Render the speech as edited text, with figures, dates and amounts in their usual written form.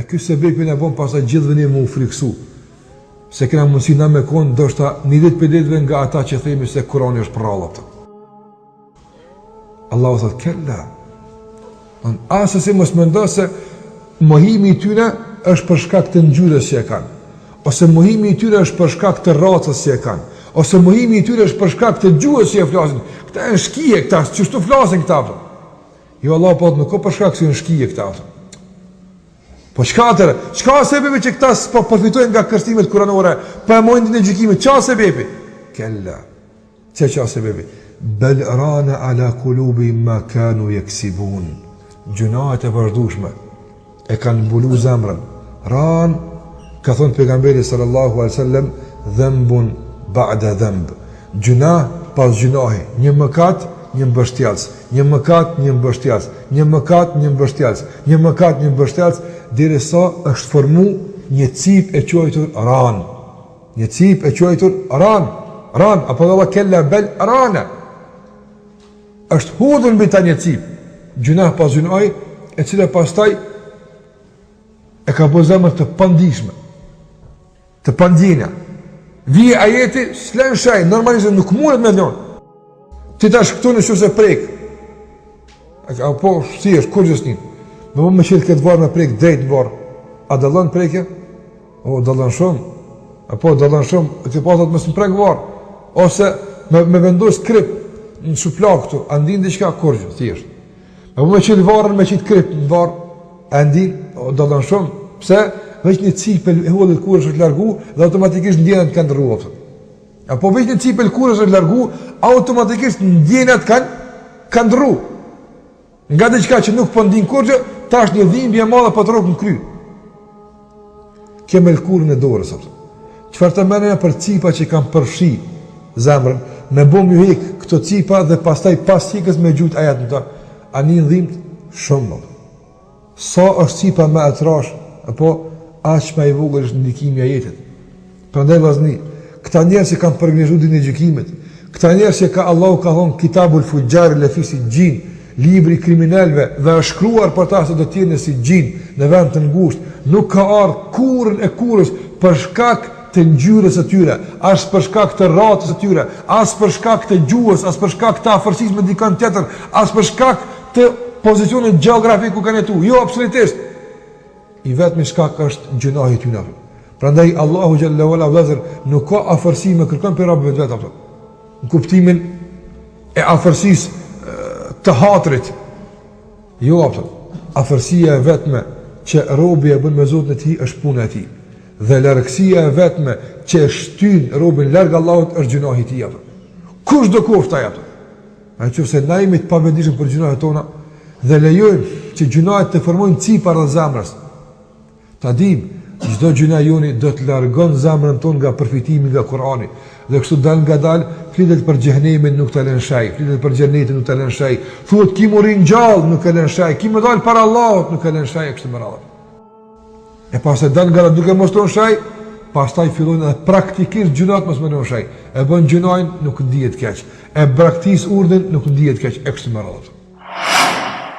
ky sebepin e bën pastaj gjithë vënë më u friksu. Se kena mundësi na me konë, ndoshta një ditë për ditëve nga ata që themi se Kurani është prallë atë. Allahu thotë kella. Asesi mos mendo se mohimi i tyre është për shkak të ngjyrës që e kanë, ose mohimi i tyre është për shkak të racës që e kanë, ose mohimi i tyre është për shkak të gjuhës që e flasin. Këta janë shkije këta, çështu flasin këta. Jo Allah po nuk ka për shkak se janë shkije këta. Po çka sebebi që këta po përfitojnë nga kërstimet kuranore, po e mojnë në gjykimit, çka sebebi? Kella. Çka sebebi? Bel rana ala kulubi ma kanu yaksibun. Gjunahet e vazhdueshme e kanë mbulu zemrën. Ran, ka thonë pejgamberi sallallahu alaihi wasallam, dhembun ba'da dhemb. Gjunah pas gjunahi, një mëkat, një mbështjelës, një mëkat, një mbështjelës, një mëkat, një mbështjelës, një mëkat, një mbështjelës, derisa është formu një cip e quajtur ran. Një cip e quajtur ran. Ran, apo dhe Allah kella bel rana. Është hudhën mbi ta një cip. Gjunah pas gjunahi, e cila pastaj e ka bo zemër të pandishme, të pandjenja. Vije ajeti, s'len shaj, normalizëm nuk mundet me dhjonë. Ti tash këtu në shumë se prek. Apo, si është, kur gjës një? Me qëllë këtë varë me prek, drejt në varë. A dëllon prekje? O, dëllon shumë. Apo, dëllon shumë, këti pasat me së më prek varë. Ose me vendos krip në shuplak këtu, andin dhe qka, kur gjës, si është. Me qëllë varën me qitë krip në varë, andin, o, dëllon shumë. Pse? Veç një cipel e hodhët kur është largu dhe automatikisht ndjenat kanë rruat. Apo veç një cipel kur është largu, automatikisht ndjenat kanë rru. Nga dhe qka që nuk po ndin kurgjë, ta është një dhimbje madhe po të rrugë në kry. Keme lkurën e dorës. Qëfar të meneme për cipa që kanë përfshi zemrën, me bom ju hek këto cipa dhe pastaj pas hikës me gjujt ajat në ta. A një dhimbët? Shumë. Sa është cipa me atrash, apo aq më i vogël është ndikimi i ajetit. Prandaj vllazni, këta njerëz që kanë përgjigjur ditën e gjykimit, këta njerëz që Allahu ka thonë Kitabul Fujjar lafi sijjin, libri i kriminalëve dhe është shkruar për ta se do të jenë në sijjin, në vend të ngushtë, nuk ka ardhur kurrën e kurrës për shkak të ngjyrës së tyre, as për shkak të rrotës së tyre, as për shkak të gjuhës, as për shkak të afërsisë me dikën tjetër, as për shkak të pozicionit gjeografik ku kanë jetuar. Jo, absolutisht. I vetëmi shkak është gjunahi i tyre. Prandaj Allahu xhallahu ala vazir nuk ka afërsi me kërkon për robët vetë ato. Në kuptimin e afërsisë të hatrit. Jo ato. Afërsia e vetme që robi e bën me Zotin e tij është puna e tij. Dhe largësia e vetme që shtyn robën larg Allahut është gjunahi i tij. Kush do kofta ato? Nëse na jemi të pavëndishëm për gjunahet tona dhe lejojmë që gjunahet të formojnë cipa rreth zemrës. Ta dim, çdo gjuna joni do të largon zemrën tonë nga përfitimi nga Kurani. Dhe kështu dal ngadal, flitet për xhenemin nuk ta lën shaj, flitet për xhenetin nuk ta lën shaj. Thuhet ki morin gjallë nuk e lën shaj, ki më dal para Allahut nuk e lën shaj kështu me radhë. E pastaj dal ngadal duke mos lën shaj, pastaj fillojnë edhe praktikisht gjunat mos më lën shaj. E bën gjunojn nuk ndihet keq. E braktis urdhën nuk ndihet keq kështu me radhë.